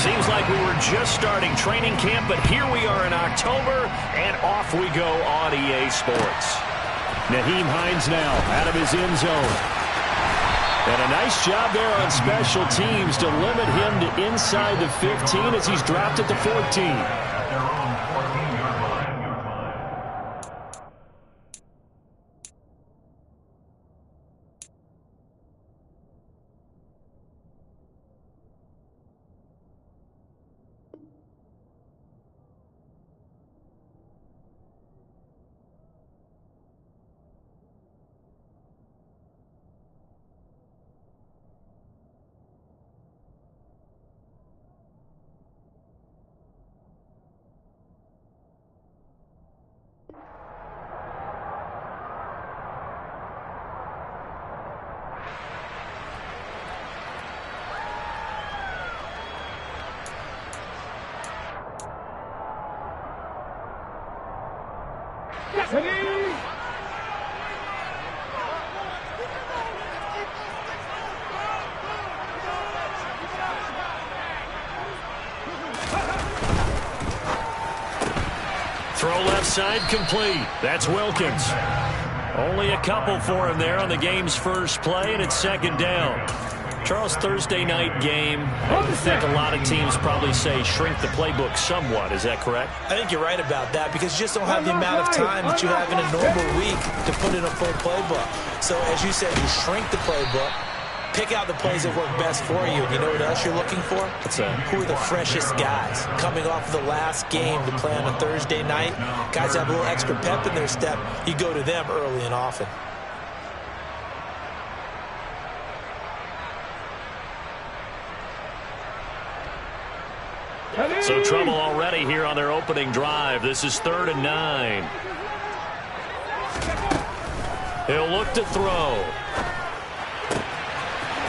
Seems like we were just starting training camp, but here we are in October, and off we go on EA Sports. Nyheim Hines now out of his end zone. And a nice job there on special teams to limit him to inside the 15 as he's dropped at the 14. Throw left side complete. That's Wilkins. Only a couple for him there on the game's first play, and it's second down. Charles, Thursday night game, I think a lot of teams probably say shrink the playbook somewhat. Is that correct? I think you're right about that because you just don't have the amount of time that you have in a normal week to put in a full playbook. So as you said, you shrink the playbook, pick out the plays that work best for you. And you know what else you're looking for? Who are the freshest guys coming off the last game to play on a Thursday night? Guys have a little extra pep in their step. You go to them early and often. So trouble already here on their opening drive. This is 3rd and 9. He'll look to throw.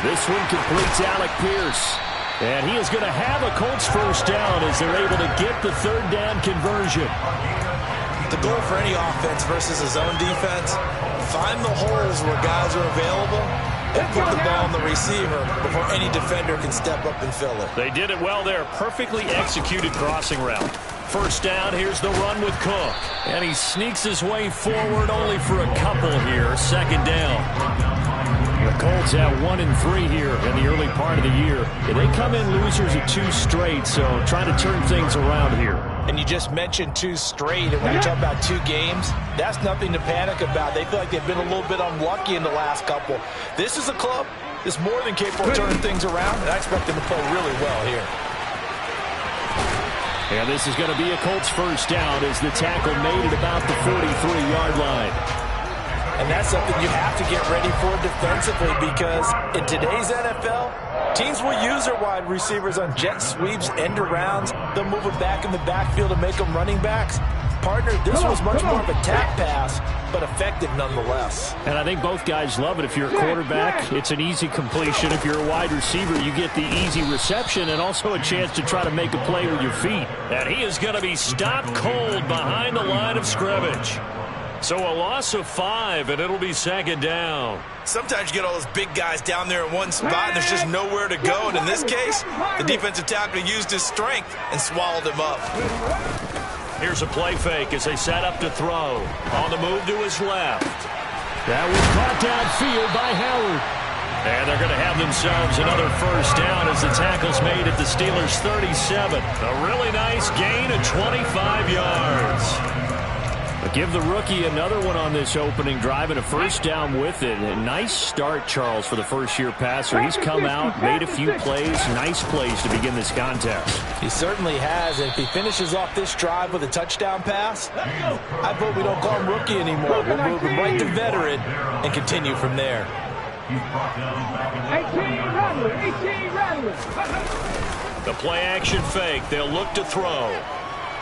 This one completes Alec Pierce. And he is going to have a Colts first down as they're able to get the 3rd down conversion. The goal for any offense versus a zone defense, find the holes where guys are available and put the ball on the receiver before any defender can step up and fill it. They did it well there. Perfectly executed crossing route. First down, here's the run with Cook. And he sneaks his way forward only for a couple here. Second down. The Colts have 1-3 here in the early part of the year. They come in losers of 2 straight, so trying to turn things around here. And you just mentioned 2 straight, and when you talk about 2 games, that's nothing to panic about. They feel like they've been a little bit unlucky in the last couple. This is a club that's more than capable of turning things around, and I expect them to play really well here. And this is going to be a Colts first down as the tackle made at about the 43-yard line. And that's something you have to get ready for defensively because in today's NFL, teams will use their wide receivers on jet sweeps, end arounds. They'll move them back in the backfield to make them running backs. Partner, this was much more of a tap pass, but effective nonetheless. And I think both guys love it. If you're a quarterback, it's an easy completion. If you're a wide receiver, you get the easy reception and also a chance to try to make a play with your feet. And he is going to be stopped cold behind the line of scrimmage. So a loss of 5, and it'll be second down. Sometimes you get all those big guys down there in one spot, and there's just nowhere to go. And in this case, the defensive tackle used his strength and swallowed him up. Here's a play fake as they set up to throw. On the move to his left. That was caught downfield by Howard. And they're going to have themselves another first down as the tackle's made at the Steelers' 37. A really nice gain of 25 yards. Give the rookie another one on this opening drive and a first down with it. A nice start, Charles, for the first-year passer. He's come out, made a few plays, nice plays to begin this contest. He certainly has, and if he finishes off this drive with a touchdown pass, I vote we don't call him rookie anymore. We'll move him right to veteran and continue from there. 18 Rattler. The play-action fake. They'll look to throw.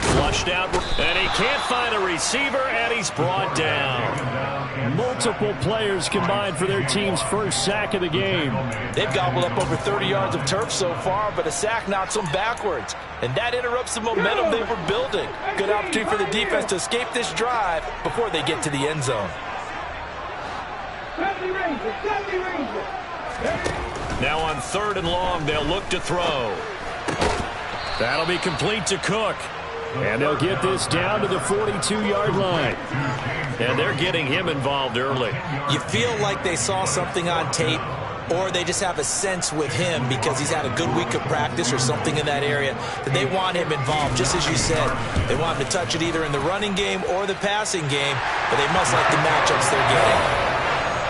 Flushed out, and he can't find a receiver, and he's brought down. Multiple players combined for their team's first sack of the game. They've gobbled up over 30 yards of turf so far, but a sack knocks them backwards, and that interrupts the momentum they were building. Good opportunity for the defense to escape this drive before they get to the end zone. Now on 3rd and long, they'll look to throw. That'll be complete to Cook. And they'll get this down to the 42-yard line. And they're getting him involved early. You feel like they saw something on tape, or they just have a sense with him because he's had a good week of practice or something in that area that they want him involved. Just as you said, they want him to touch it either in the running game or the passing game, but they must like the matchups they're getting.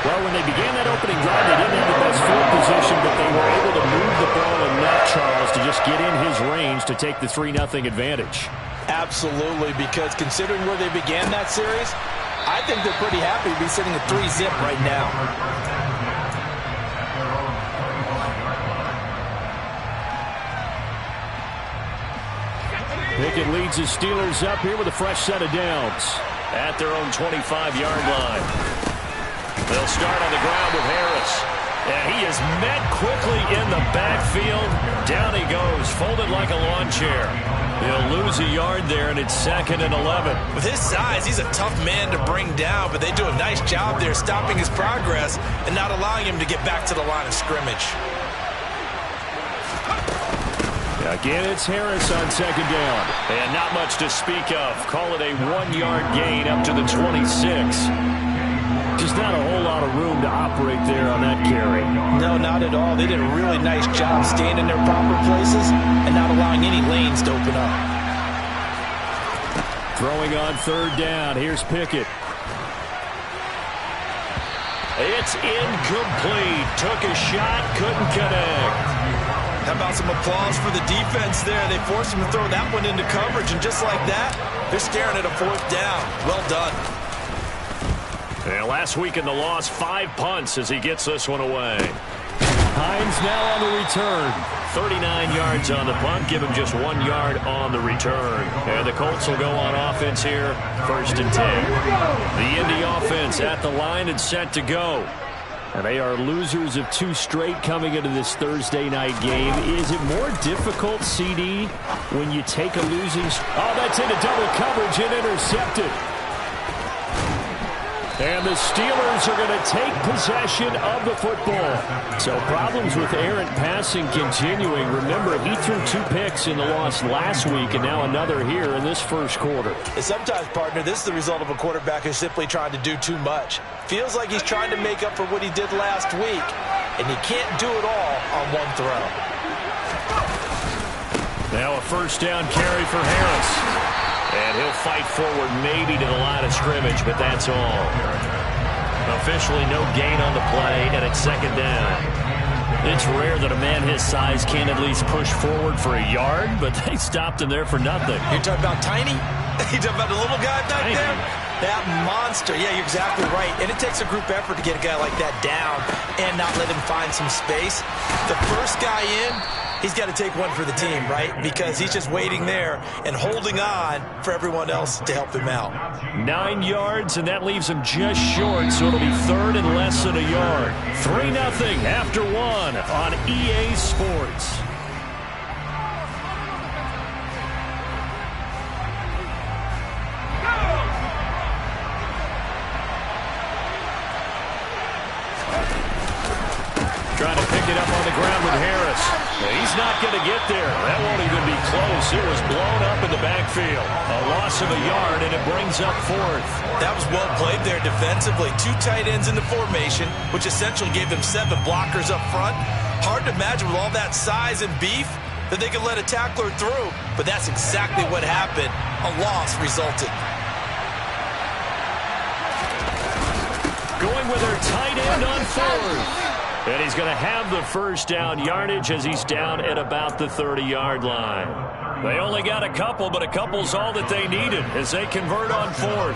Well, when they began that opening drive, they didn't have the best field position, but they were able to move the ball enough, Charles, to just get in his range to take the 3-0 advantage. Absolutely, because considering where they began that series, I think they're pretty happy to be sitting at 3-zip right now. Pickett leads his Steelers up here with a fresh set of downs at their own 25-yard line. They'll start on the ground with Harris. And he is met quickly in the backfield. Down he goes, folded like a lawn chair. He'll lose a yard there, and it's 2nd and 11. With his size, he's a tough man to bring down, but they do a nice job there stopping his progress and not allowing him to get back to the line of scrimmage. Again, it's Harris on 2nd down. And not much to speak of. Call it a 1-yard gain up to the 26. Just not a whole lot of room to operate there on that carry. No, not at all. They did a really nice job staying in their proper places and not allowing any lanes to open up. Throwing on 3rd down. Here's Pickett. It's incomplete. Took a shot, couldn't connect. How about some applause for the defense there? They forced him to throw that one into coverage, and just like that, they're staring at a 4th down. Well done. And last week in the loss, 5 punts as he gets this one away. Hines now on the return. 39 yards on the punt. Give him just 1 yard on the return. And the Colts will go on offense here. 1st and 10. The Indy offense at the line and set to go. And they are losers of 2 straight coming into this Thursday night game. Is it more difficult, CD, when you take a losing... Oh, that's into double coverage and intercepted. And the Steelers are going to take possession of the football. So problems with errant passing continuing. Remember, he threw 2 picks in the loss last week and now another here in this first quarter. And sometimes, partner, this is the result of a quarterback who's simply trying to do too much. Feels like he's trying to make up for what he did last week, and he can't do it all on 1 throw. Now a 1st down carry for Harris. And he'll fight forward maybe to the line of scrimmage, but that's all. Officially no gain on the play, and it's 2nd down. It's rare that a man his size can't at least push forward for a yard, but they stopped him there for nothing. You're talking about tiny? You're talking about the little guy back there? That monster. Yeah, you're exactly right. And it takes a group effort to get a guy like that down and not let him find some space. The first guy in, he's got to take one for the team, right? Because he's just waiting there and holding on for everyone else to help him out. 9 yards, and that leaves him just short, so it'll be 3rd and less than a yard. 3-0 after 1 on EA Sports. Trying to pick it up on the ground with Harris. He's not going to get there. That won't even be close. It was blown up in the backfield. A loss of a yard, and it brings up 4th. That was well played there defensively. 2 tight ends in the formation, which essentially gave them 7 blockers up front. Hard to imagine with all that size and beef that they could let a tackler through, but that's exactly what happened. A loss resulted. Going with their tight end on 4th. And he's going to have the 1st down yardage as he's down at about the 30-yard line. They only got a couple, but a couple's all that they needed as they convert on 4th.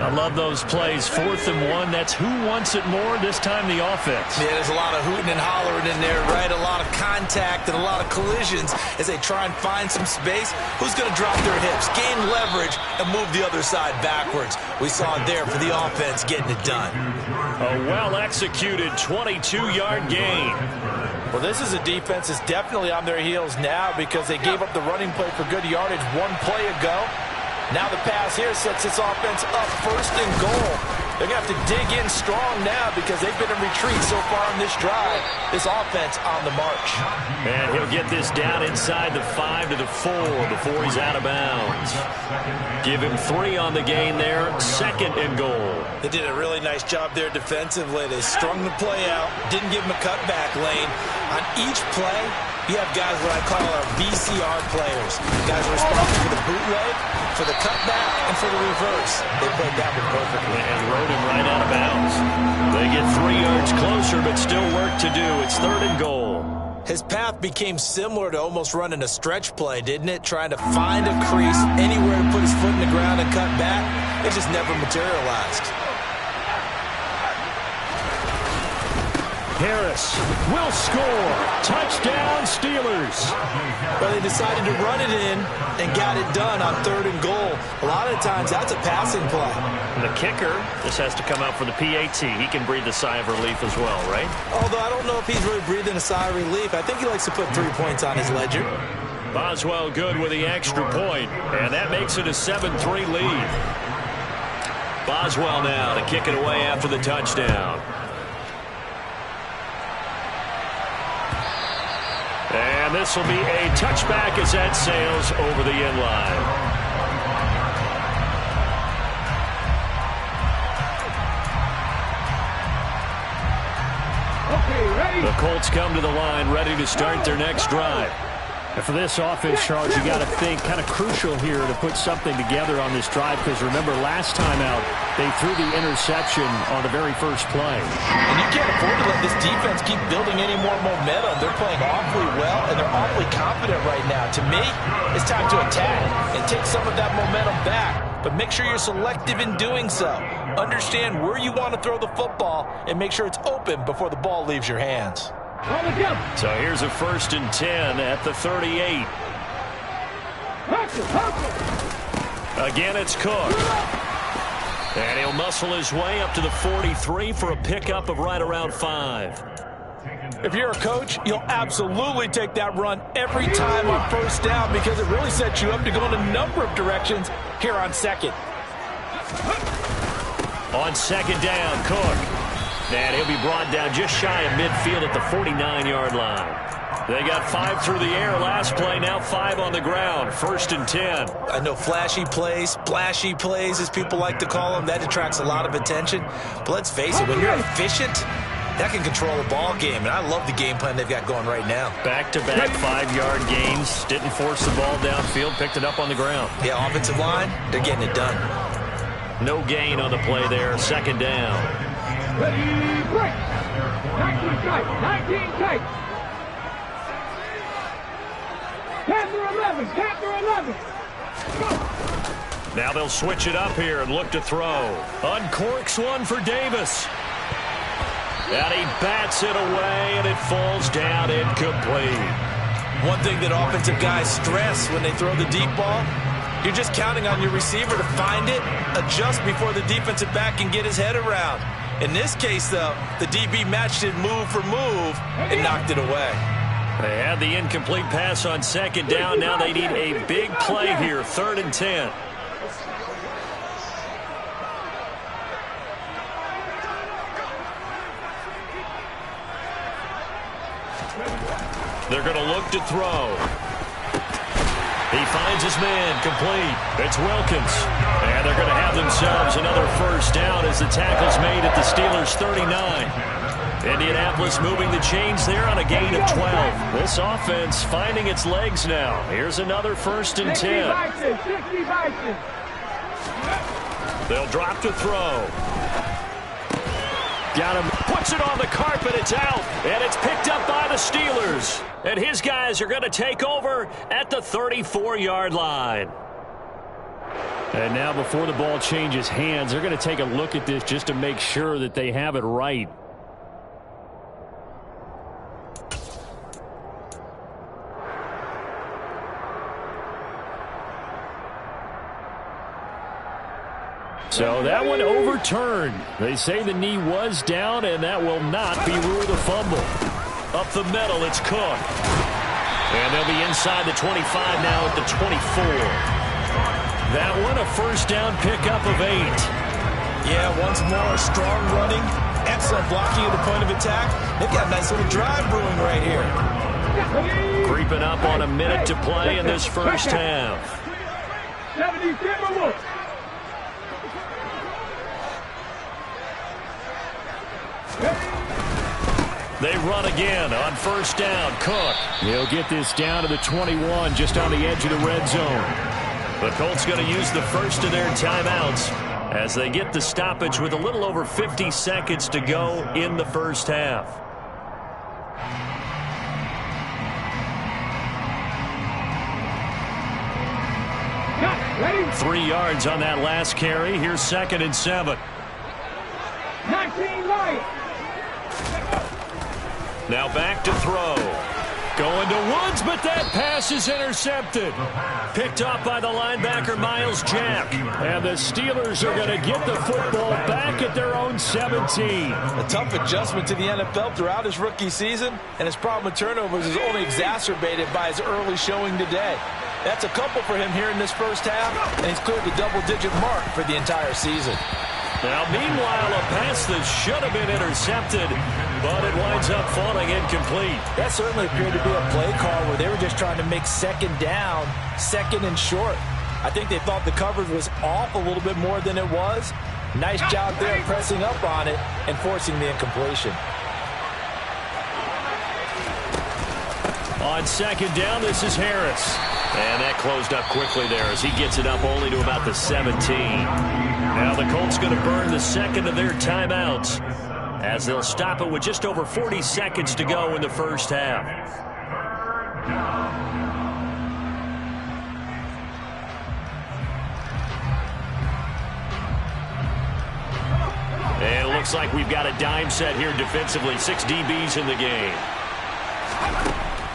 I love those plays. 4th and 1. That's who wants it more, this time the offense. Yeah, there's a lot of hooting and hollering in there, right? A lot of contact and a lot of collisions as they try and find some space. Who's going to drop their hips, gain leverage, and move the other side backwards? We saw it there for the offense getting it done. A well-executed 22-yard gain. Well, this is a defense that's definitely on their heels now because they gave up the running play for good yardage 1 play ago. Now the pass here sets this offense up 1st and goal. They're going to have to dig in strong now because they've been in retreat so far on this drive. This offense on the march. And he'll get this down inside the 5 to the 4 before he's out of bounds. Give him 3 on the gain there. 2nd and goal. They did a really nice job there defensively. They strung the play out, didn't give him a cutback lane. On each play, you have guys what I call our VCR players. Guys are responsible for the bootleg, for the cutback, and for the reverse. They played that one perfectly. And rode him right out of bounds. They get 3 yards closer, but still work to do. It's 3rd and goal. His path became similar to almost running a stretch play, didn't it? Trying to find a crease, anywhere to put his foot in the ground and cut back. It just never materialized. Harris will score. Touchdown, Steelers. Well, they decided to run it in and got it done on 3rd and goal. A lot of times, that's a passing play. And the kicker, this has to come out for the PAT. He can breathe a sigh of relief as well, right? Although I don't know if he's really breathing a sigh of relief. I think he likes to put 3 points on his ledger. Boswell good with the extra point, and that makes it a 7-3 lead. Boswell now to kick it away after the touchdown. And this will be a touchback as that sails over the end line. Okay, ready? The Colts come to the line ready to start their next drive. And for this offense, Charles, you got to think kind of crucial here to put something together on this drive because remember last time out they threw the interception on the very first play. And you can't afford to let this defense keep building any more momentum. They're playing awfully well, and they're awfully confident right now. To me, it's time to attack and take some of that momentum back. But make sure you're selective in doing so. Understand where you want to throw the football and make sure it's open before the ball leaves your hands. So here's a 1st and 10 at the 38. Again, it's Cook. And he'll muscle his way up to the 43 for a pickup of right around 5. If you're a coach, you'll absolutely take that run every time on 1st down because it really sets you up to go in a number of directions here on 2nd. On 2nd down, Cook. And he'll be brought down just shy of midfield at the 49-yard line. They got 5 through the air last play, now 5 on the ground. 1st and 10. I know flashy plays, splashy plays, as people like to call them, that attracts a lot of attention. But let's face it, when you're efficient, that can control a ball game. And I love the game plan they've got going right now. Back-to-back 5-yard gains. Didn't force the ball downfield, picked it up on the ground. Yeah, offensive line, they're getting it done. No gain on the play there. 2nd down. Ready, break. 19 tight, 19 tight. 10 to 11, 10 to 11. Now they'll switch it up here and look to throw. Uncorks one for Davis. And he bats it away, and it falls down incomplete. One thing that offensive guys stress when they throw the deep ball, you're just counting on your receiver to find it, adjust before the defensive back can get his head around. In this case, though, the DB matched it move for move and knocked it away. They had the incomplete pass on 2nd down. Now they need a big play here, 3rd and 10. They're going to look to throw. He finds his man, complete. It's Wilkins. And they're going to have themselves another 1st down as the tackle's made at the Steelers' 39. Indianapolis moving the chains there on a gain of 12. This offense finding its legs now. Here's another 1st and 10. They'll drop to throw. Got him. Puts it on the carpet. It's out. And it's picked up by the Steelers. And his guys are going to take over at the 34-yard line. And now before the ball changes hands, they're going to take a look at this just to make sure that they have it right. So that one overturned. They say the knee was down, and that will not be ruled a fumble. Up the middle, it's Cook. And they'll be inside the 25 now at the 24. That one a 1st down pickup of 8. Yeah, once more, strong running, excellent blocking at the point of attack. They've got a nice little drive brewing right here. Creeping up on a minute to play in this first half. 70 Timberwolves. They run again on first down. Cook. He'll get this down to the 21, just on the edge of the red zone. The Colts going to use the first of their timeouts as they get the stoppage with a little over 50 seconds to go in the first half. Ready? 3 yards on that last carry. Here's 2nd and 7. 19 Lions. Now back to throw. Going to Woods, but that pass is intercepted. Picked off by the linebacker, Miles Jack. And the Steelers are going to get the football back at their own 17. A tough adjustment to the NFL throughout his rookie season, and his problem with turnovers is only exacerbated by his early showing today. That's a couple for him here in this first half, and he's cleared the double-digit mark for the entire season. Now, meanwhile, a pass that should have been intercepted, but it winds up falling incomplete. That certainly appeared to be a play call where they were just trying to make second down, second and short. I think they thought the coverage was off a little bit more than it was. Nice job there pressing up on it and forcing the incompletion. On second down, this is Harris. And that closed up quickly there as he gets it up only to about the 17. Now the Colts going to burn the second of their timeouts as they'll stop it with just over 40 seconds to go in the first half. And it looks like we've got a dime set here defensively. 6 DBs in the game.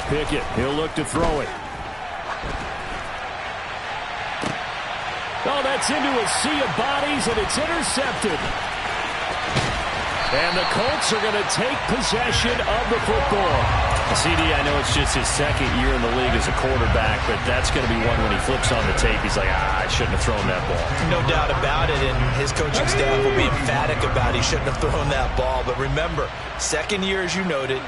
Pickett, he'll look to throw it. Oh, that's into a sea of bodies, and it's intercepted. And the Colts are going to take possession of the football. CD, I know it's just his second year in the league as a quarterback, but that's going to be one when he flips on the tape. He's like, I shouldn't have thrown that ball. No doubt about it, and his coaching staff will be emphatic about he shouldn't have thrown that ball. But remember, second year, as you noted,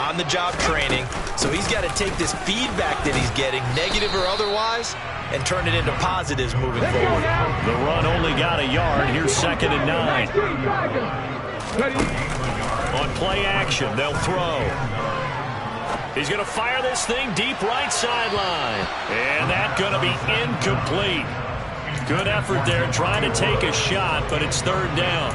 on-the-job training, so he's got to take this feedback that he's getting, negative or otherwise, and turn it into positives moving forward. The run only got a yard. Here's 2nd and 9. On play action, they'll throw. He's going to fire this thing deep right sideline. And that's going to be incomplete. Good effort there trying to take a shot, but it's 3rd down.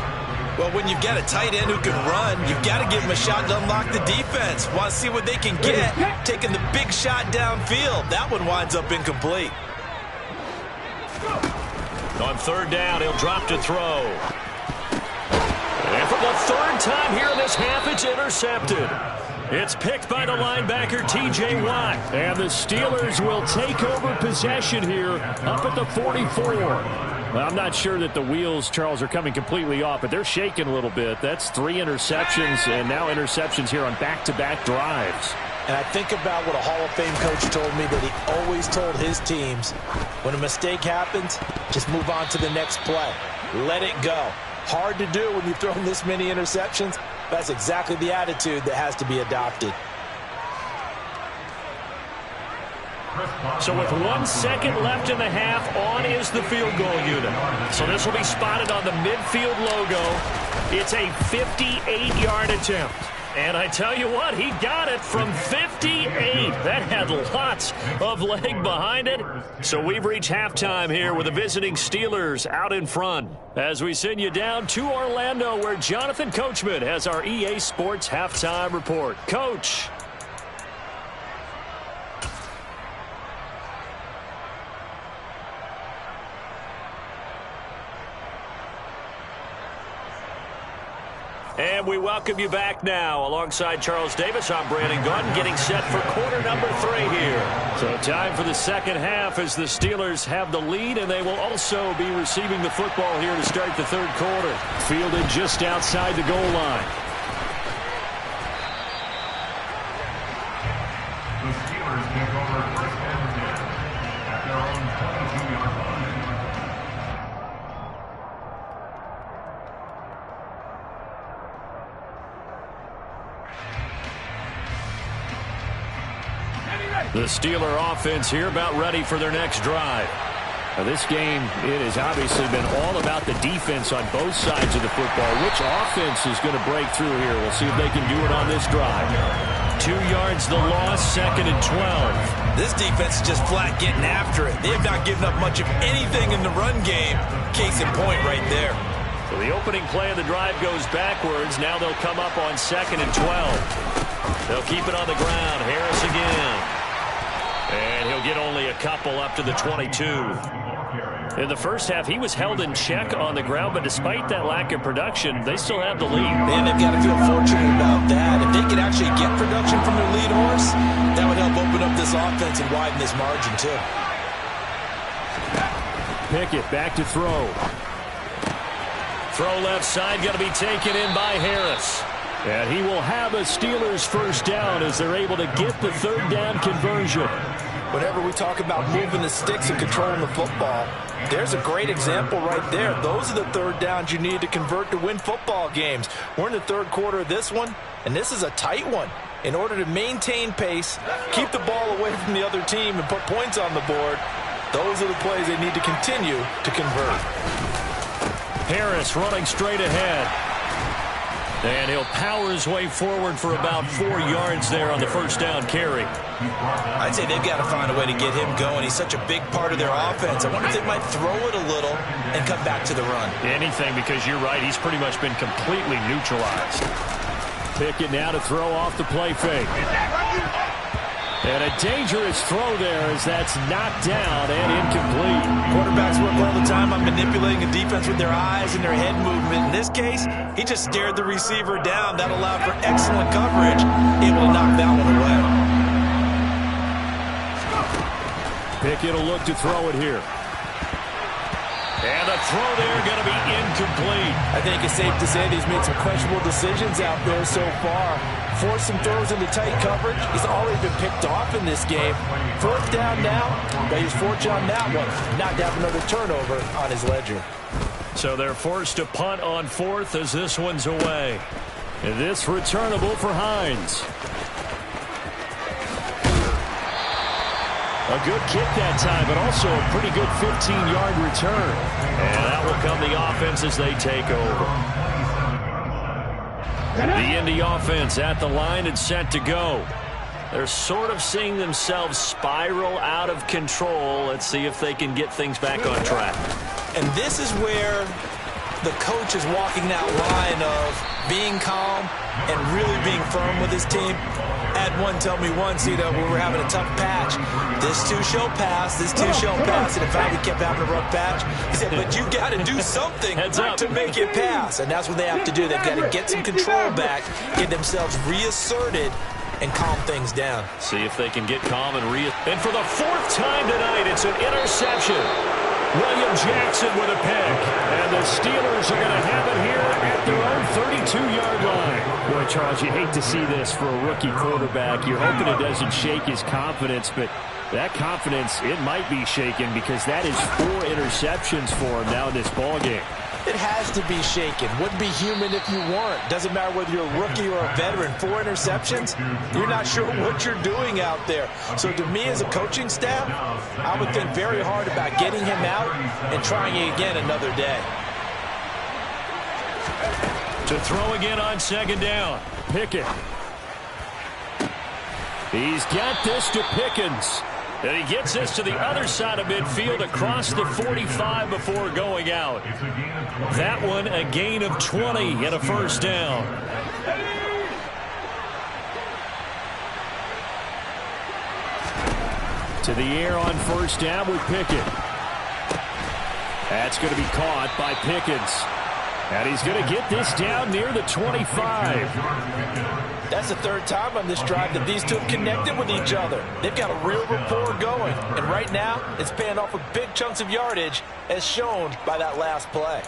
Well, when you've got a tight end who can run, you've got to give him a shot to unlock the defense. Want to see what they can get, taking the big shot downfield. That one winds up incomplete. On 3rd down, he'll drop to throw. And for the 3rd time here in this half, it's intercepted. It's picked by the linebacker, T.J. Watt. And the Steelers will take over possession here up at the 44. Well, I'm not sure that the wheels, Charles, are coming completely off, but they're shaking a little bit. That's 3 interceptions, and now interceptions here on back-to-back drives. And I think about what a Hall of Fame coach told me that he always told his teams, when a mistake happens, just move on to the next play. Let it go. Hard to do when you've thrown this many interceptions. That's exactly the attitude that has to be adopted. So with 1 second left in the half, on is the field goal unit. So this will be spotted on the midfield logo. It's a 58-yard attempt. And I tell you what, he got it from 58. That had lots of leg behind it. So we've reached halftime here with the visiting Steelers out in front. As we send you down to Orlando, where Jonathan Coachman has our EA Sports halftime report. Coach. And we welcome you back now. Alongside Charles Davis, I'm Brandon Gaudin, getting set for quarter number 3 here. So time for the second half as the Steelers have the lead, and they will also be receiving the football here to start the 3rd quarter. Fielded just outside the goal line. The Steelers take over first and 10 at their own 22-yard line. The Steeler offense here about ready for their next drive. Now this game, it has obviously been all about the defense on both sides of the football. Which offense is going to break through here? We'll see if they can do it on this drive. 2 yards the loss, 2nd and 12. This defense is just flat getting after it. They have not given up much of anything in the run game. Case in point right there. So the opening play of the drive goes backwards. Now they'll come up on 2nd and 12. They'll keep it on the ground. Harris again. And he'll get only a couple up to the 22. In the first half, he was held in check on the ground, but despite that lack of production, they still have the lead. Man, they've got to feel fortunate about that. If they could actually get production from their lead horse, that would help open up this offense and widen this margin, too. Pickett back to throw. Throw left side, going to be taken in by Harris. And he will have a Steelers first down as they're able to get the third down conversion. Whenever we talk about moving the sticks and controlling the football, there's a great example right there. Those are the third downs you need to convert to win football games. We're in the third quarter of this one, and this is a tight one. In order to maintain pace, keep the ball away from the other team, and put points on the board, those are the plays they need to continue to convert. Harris running straight ahead. And he'll power his way forward for about 4 yards there on the first down carry. I'd say they've got to find a way to get him going. He's such a big part of their offense. I wonder if they might throw it a little and come back to the run. Anything, because you're right, he's pretty much been completely neutralized. Pickett now to throw off the play fake. And a dangerous throw there as that's knocked down and incomplete. Quarterbacks work all the time on manipulating a defense with their eyes and their head movement. In this case, he just stared the receiver down. That allowed for excellent coverage, able to knock that one away. Pickett will look to throw it here. And the throw there going to be incomplete. I think it's safe to say that he's made some questionable decisions out there so far. Forced some throws into tight coverage. He's already been picked off in this game. Fourth down now. Got his fortune on that one. Not to have another turnover on his ledger. So they're forced to punt on fourth as this one's away. And this returnable for Hines. A good kick that time, but also a pretty good 15-yard return. And that will come the offense as they take over. The Indy offense at the line and set to go. They're sort of seeing themselves spiral out of control. Let's see if they can get things back on track. And this is where the coach is walking that line of being calm and really being firm with his team. Add one, tell me one, see that we were having a tough patch. This too shall pass, this too shall pass. And in fact, we kept having a rough patch. He said, but you got to do something to make it pass. And that's what they have to do. They've got to get some control back, get themselves reasserted, and calm things down. See if they can get calm and And for the fourth time tonight, it's an interception. William Jackson with a pick. And the Steelers are going to have it here at their own 32-yard line. Boy, Charles, you hate to see this for a rookie quarterback. You're hoping it doesn't shake his confidence, but that confidence, it might be shaken because that is 4 interceptions for him now in this ballgame. It has to be shaken. Wouldn't be human if you weren't. Doesn't matter whether you're a rookie or a veteran. 4 interceptions, you're not sure what you're doing out there. So to me as a coaching staff, I would think very hard about getting him out and trying it again another day. To throw again on second down. Pickett. He's got this to Pickens. And he gets this to the other side of midfield across the 45 before going out. That one a gain of 20 and a first down. To the air on first down with Pickett. That's going to be caught by Pickens. And he's going to get this down near the 25. That's the third time on this drive that these two have connected with each other. They've got a real rapport going. And right now, it's paying off with big chunks of yardage, as shown by that last play.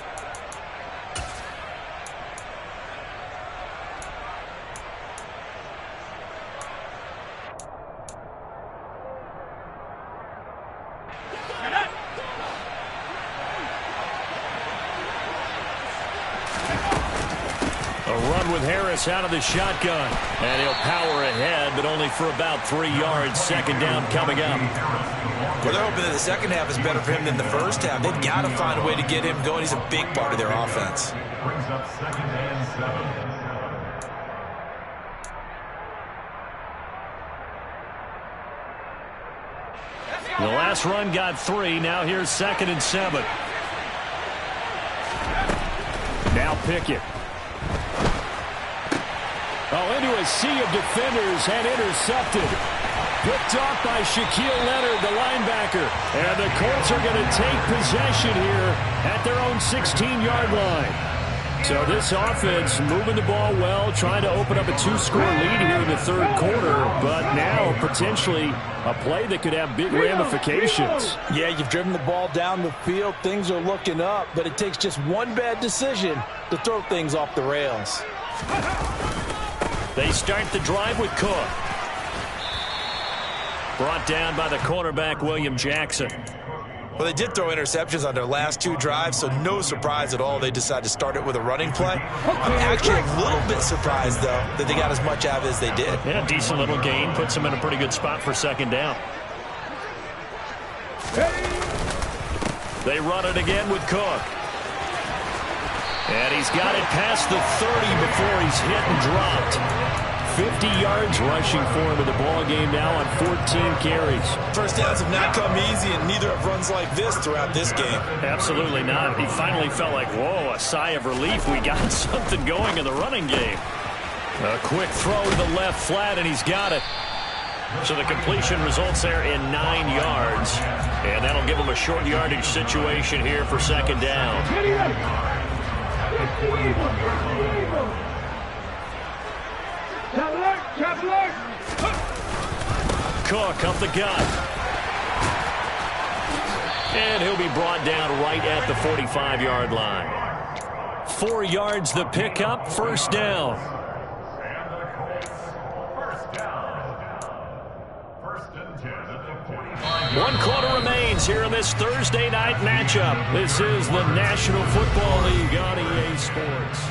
again with Harris out of the shotgun. And he'll power ahead, but only for about 3 yards. Second down coming up. Well, they're hoping that the second half is better for him than the first half. They've got to find a way to get him going. He's a big part of their offense. Brings up 2nd and 7. The last run got 3. Now here's 2nd and 7. Now Pickett. Oh, into a sea of defenders and intercepted. Picked off by Shaquille Leonard, the linebacker. And the Colts are going to take possession here at their own 16-yard line. So this offense moving the ball well, trying to open up a 2-score lead here in the third quarter, but now potentially a play that could have big ramifications. Yeah, you've driven the ball down the field. Things are looking up, but it takes just one bad decision to throw things off the rails. They start the drive with Cook. Brought down by the cornerback, William Jackson. Well, they did throw interceptions on their last 2 drives, so no surprise at all they decided to start it with a running play. I'm actually a little bit surprised, though, that they got as much out of it as they did. Yeah, decent little gain. Puts them in a pretty good spot for second down. They run it again with Cook. And he's got it past the 30 before he's hit and dropped. 50 yards rushing for him in the ball game now on 14 carries. First downs have not come easy, and neither have runs like this throughout this game. Absolutely not. He finally felt like, whoa, a sigh of relief. We got something going in the running game. A quick throw to the left flat, and he's got it. So the completion results there in 9 yards. And that'll give him a short yardage situation here for second down. Cook up the gut. And he'll be brought down right at the 45-yard line. 4 yards the pickup, first down. One quarter remains here in this Thursday night matchup. This is the National Football League on EA Sports.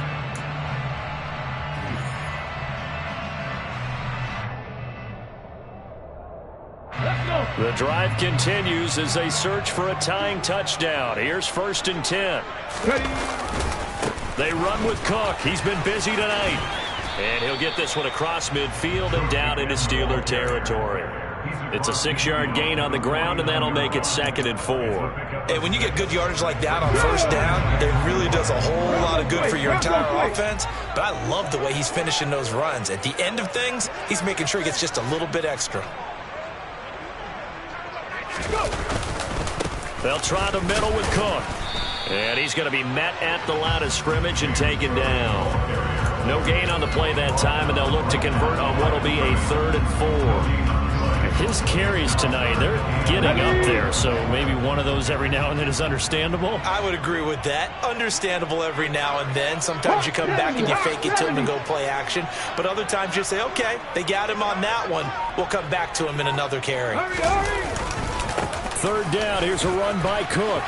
The drive continues as they search for a tying touchdown. Here's 1st and 10. They run with Cook. He's been busy tonight. And he'll get this one across midfield and down into Steeler territory. It's a 6-yard gain on the ground, and that'll make it 2nd and 4. And when you get good yardage like that on first down, it really does a whole lot of good for your entire offense. But I love the way he's finishing those runs. At the end of things, he's making sure he gets just a little bit extra. They'll try the middle with Cook. And he's going to be met at the line of scrimmage and taken down. No gain on the play that time, and they'll look to convert on what will be a 3rd and 4. His carries tonight, they're getting up there, so maybe one of those every now and then is understandable. I would agree with that. Understandable every now and then. Sometimes you come back and you fake it to him and go play action. But other times you say, okay, they got him on that one. We'll come back to him in another carry. 3rd down, here's a run by Cook.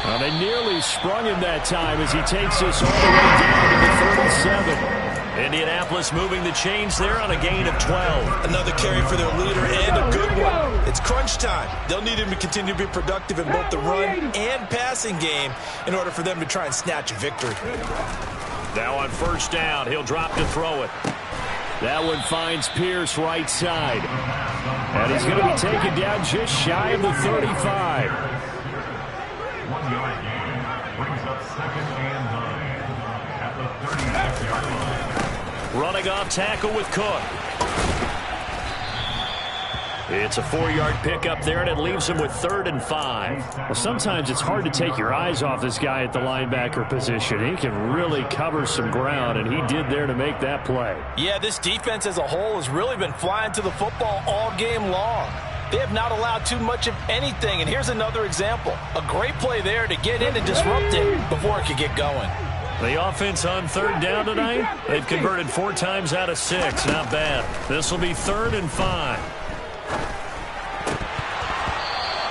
Well, they nearly sprung him that time as he takes this all the way down to the 37. Indianapolis moving the chains there on a gain of 12. Another carry for their leader and a good one. It's crunch time. They'll need him to continue to be productive in both the run and passing game in order for them to try and snatch a victory. Now on 1st down, he'll drop to throw it. That one finds Pierce right side. And he's going to be taken down just shy of the 35. 1 yard gain brings up 2nd and 9 at the 36-yard line. Running off tackle with Cook. It's a 4-yard pickup there, and it leaves him with 3rd and 5. Well, sometimes it's hard to take your eyes off this guy at the linebacker position. He can really cover some ground, and he did there to make that play. Yeah, this defense as a whole has really been flying to the football all game long. They have not allowed too much of anything, and here's another example. A great play there to get in and disrupt it before it could get going. The offense on 3rd down tonight, they've converted 4 times out of 6. Not bad. This will be 3rd and 5.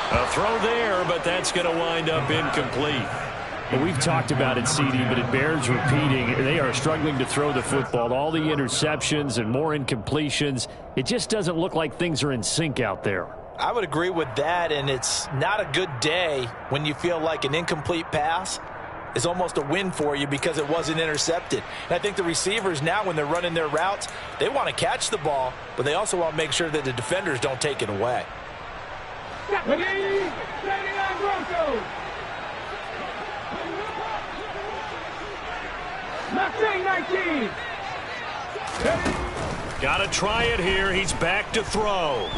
A throw there, but that's going to wind up incomplete. Well, we've talked about it, CD, but it bears repeating. They are struggling to throw the football. All the interceptions and more incompletions. It just doesn't look like things are in sync out there. I would agree with that, and it's not a good day when you feel like an incomplete pass is almost a win for you because it wasn't intercepted. And I think the receivers now, when they're running their routes, they want to catch the ball, but they also want to make sure that the defenders don't take it away. Got to try it here. He's back to throw.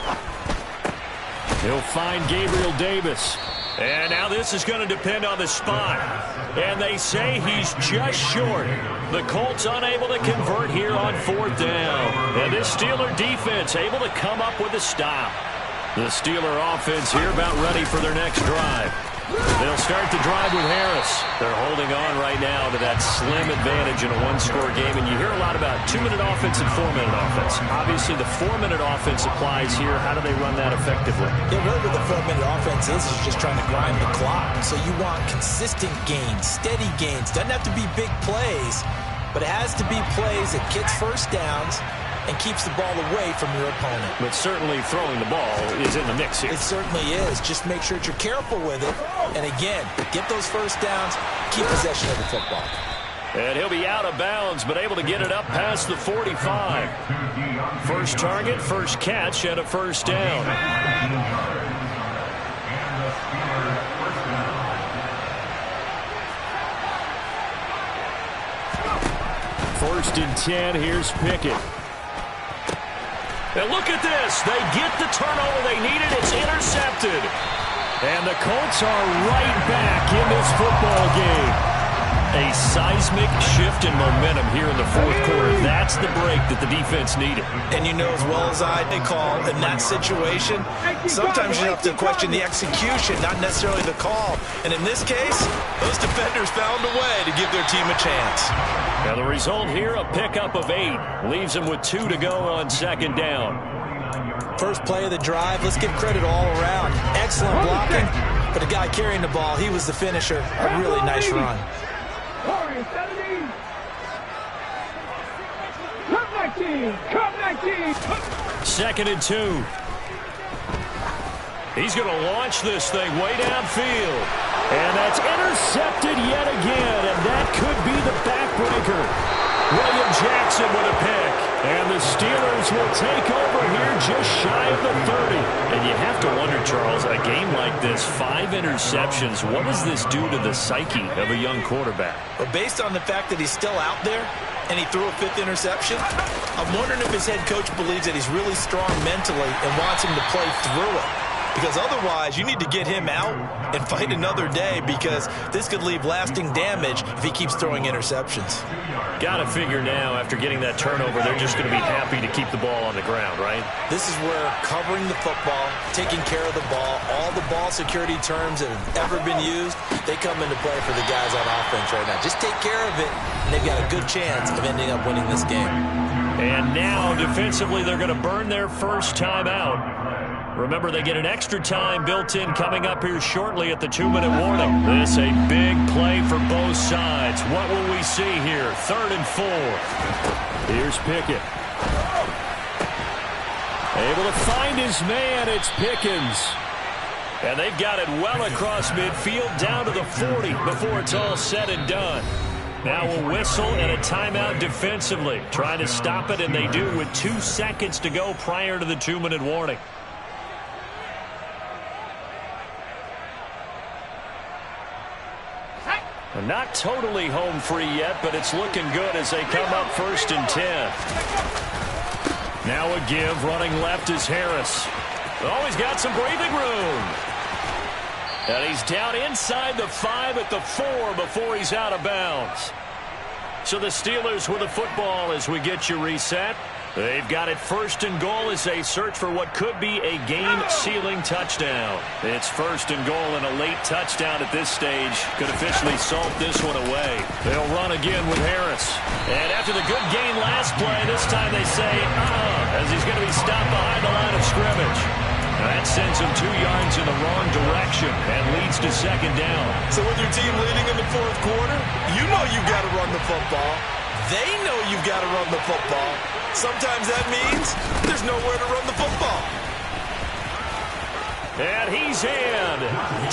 He'll find Gabriel Davis. And now this is going to depend on the spot. And they say he's just short. The Colts unable to convert here on 4th down. And this Steeler defense able to come up with a stop. The Steeler offense here about ready for their next drive. They'll start the drive with Harris. They're holding on right now to that slim advantage in a one-score game. And you hear a lot about 2-minute offense and 4-minute offense. Obviously, the 4-minute offense applies here. How do they run that effectively? Yeah, really what the 4-minute offense is just trying to grind the clock. So you want consistent gains, steady gains. Doesn't have to be big plays, but it has to be plays that gets first downs and keeps the ball away from your opponent. But certainly throwing the ball is in the mix here. It certainly is. Just make sure that you're careful with it. And again, get those first downs, keep possession of the football. And he'll be out of bounds, but able to get it up past the 45. First target, first catch, and a first down. First and 10, here's Pickett. And look at this. They get the turnover they needed. It's intercepted. And the Colts are right back in this football game. A seismic shift in momentum here in the 4th quarter. That's the break that the defense needed. And you know as well as I, they call in that situation, sometimes you have to question the execution, not necessarily the call. And in this case, those defenders found a way to give their team a chance. Now the result here, a pickup of 8. Leaves them with 2 to go on 2nd down. First play of the drive, let's give credit all around. Excellent blocking, but the guy carrying the ball, he was the finisher. A really nice run. 2nd and 2. He's going to launch this thing way downfield. And that's intercepted yet again, and that could be the backbreaker. William Jackson with a pick. And the Steelers will take over here just shy of the 30. And you have to wonder, Charles, a game like this, 5 interceptions, what does this do to the psyche of a young quarterback? But based on the fact that he's still out there and he threw a 5th interception, I'm wondering if his head coach believes that he's really strong mentally and wants him to play through it. Because otherwise, you need to get him out and fight another day, because this could leave lasting damage if he keeps throwing interceptions. Got to figure now, after getting that turnover, they're just going to be happy to keep the ball on the ground, right? This is where covering the football, taking care of the ball, all the ball security terms that have ever been used, they come into play for the guys on offense right now. Just take care of it, and they've got a good chance of ending up winning this game. And now, defensively, they're going to burn their first time out. Remember, they get an extra time built in coming up here shortly at the 2-minute warning. This a big play for both sides. What will we see here? 3rd and 4. Here's Pickett. Able to find his man. It's Pickens. And they've got it well across midfield down to the 40 before it's all said and done. Now a whistle and a timeout defensively. Trying to stop it, and they do with 2 seconds to go prior to the 2-minute warning. Not totally home free yet, but it's looking good as they come up 1st and 10. Now a give, running left is Harris. Oh, he's got some breathing room. And he's down inside the 5 at the 4 before he's out of bounds. So the Steelers with the football as we get you reset. They've got it 1st and goal as they search for what could be a game-sealing touchdown. It's 1st and goal, and a late touchdown at this stage could officially salt this one away. They'll run again with Harris. And after the good gain last play, this time they say, as he's going to be stopped behind the line of scrimmage. That's sends him 2 yards in the wrong direction and leads to second down. So with your team leading in the fourth quarter, you know you've got to run the football. They know you've got to run the football. Sometimes that means there's nowhere to run the football. And he's in.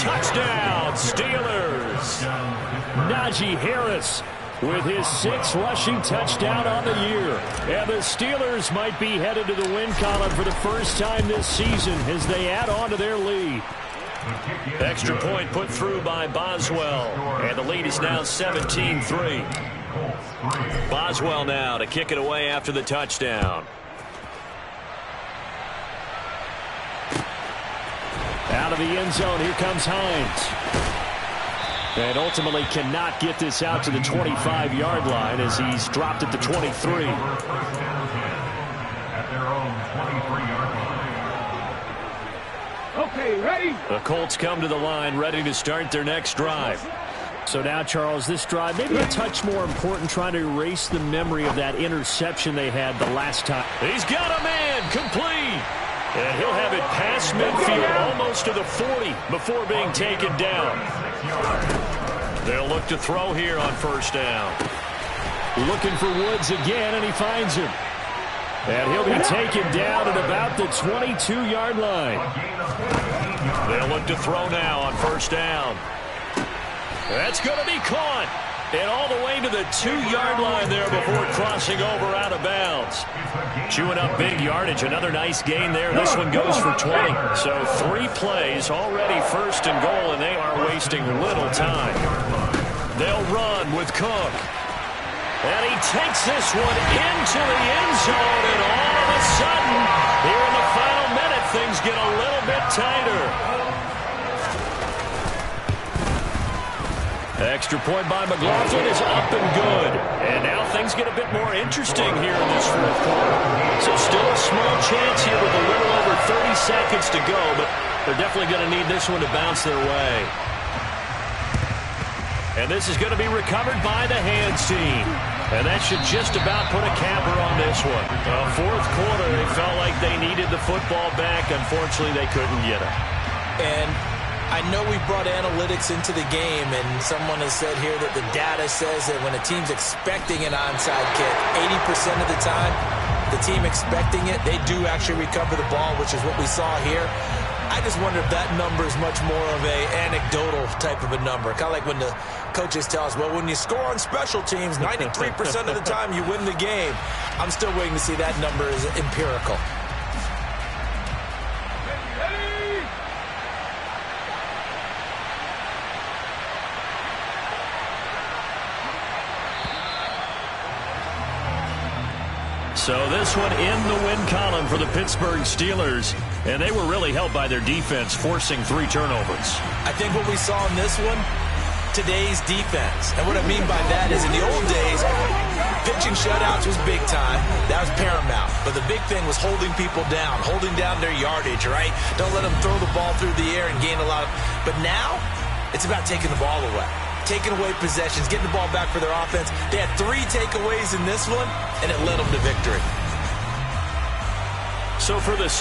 Touchdown, Steelers. Najee Harris with his 6th rushing touchdown on the year. And the Steelers might be headed to the win column for the first time this season as they add on to their lead. Extra point put through by Boswell. And the lead is now 17-3. Boswell now to kick it away after the touchdown. Out of the end zone, here comes Hines. And ultimately cannot get this out to the 25-yard line as he's dropped at the 23. At their own 23-yard line. Okay, ready? The Colts come to the line ready to start their next drive. So now, Charles, this drive maybe a touch more important, trying to erase the memory of that interception they had the last time. He's got a man complete. And he'll have it past midfield almost to the 40 before being taken down. They'll look to throw here on first down. Looking for Woods again, and he finds him. And he'll be taken down at about the 22-yard line. They'll look to throw now on first down. That's going to be caught. And all the way to the 2-yard line there before crossing over out of bounds. Chewing up big yardage. Another nice gain there. This one goes for 20. So 3 plays already first and goal, and they are wasting little time. They'll run with Cook. And he takes this one into the end zone. And all of a sudden, here in the final minute, things get a little bit tighter. Extra point by McLaughlin is up and good. And now things get a bit more interesting here in this fourth quarter. So still a small chance here with a little over 30 seconds to go, but they're definitely going to need this one to bounce their way. And this is going to be recovered by the hands team. And that should just about put a capper on this one. Fourth quarter, they felt like they needed the football back. Unfortunately, they couldn't get it. And I know we brought analytics into the game, and someone has said here that the data says that when a team's expecting an onside kick, 80% of the time, the team expecting it, they do actually recover the ball, which is what we saw here. I just wonder if that number is much more of a anecdotal type of a number. Kind of like when the coaches tell us, well, when you score on special teams, 93% of the time you win the game. I'm still waiting to see that number is empirical. So this one in the win column for the Pittsburgh Steelers. And they were really helped by their defense, forcing 3 turnovers. I think what we saw in this one, today's defense. And what I mean by that is in the old days, pitching shutouts was big time. That was paramount. But the big thing was holding people down, holding down their yardage, right? Don't let them throw the ball through the air and gain a lot of... But now, it's about taking the ball away. Taking away possessions, getting the ball back for their offense. They had 3 takeaways in this one, and it led them to victory. So for the Steelers,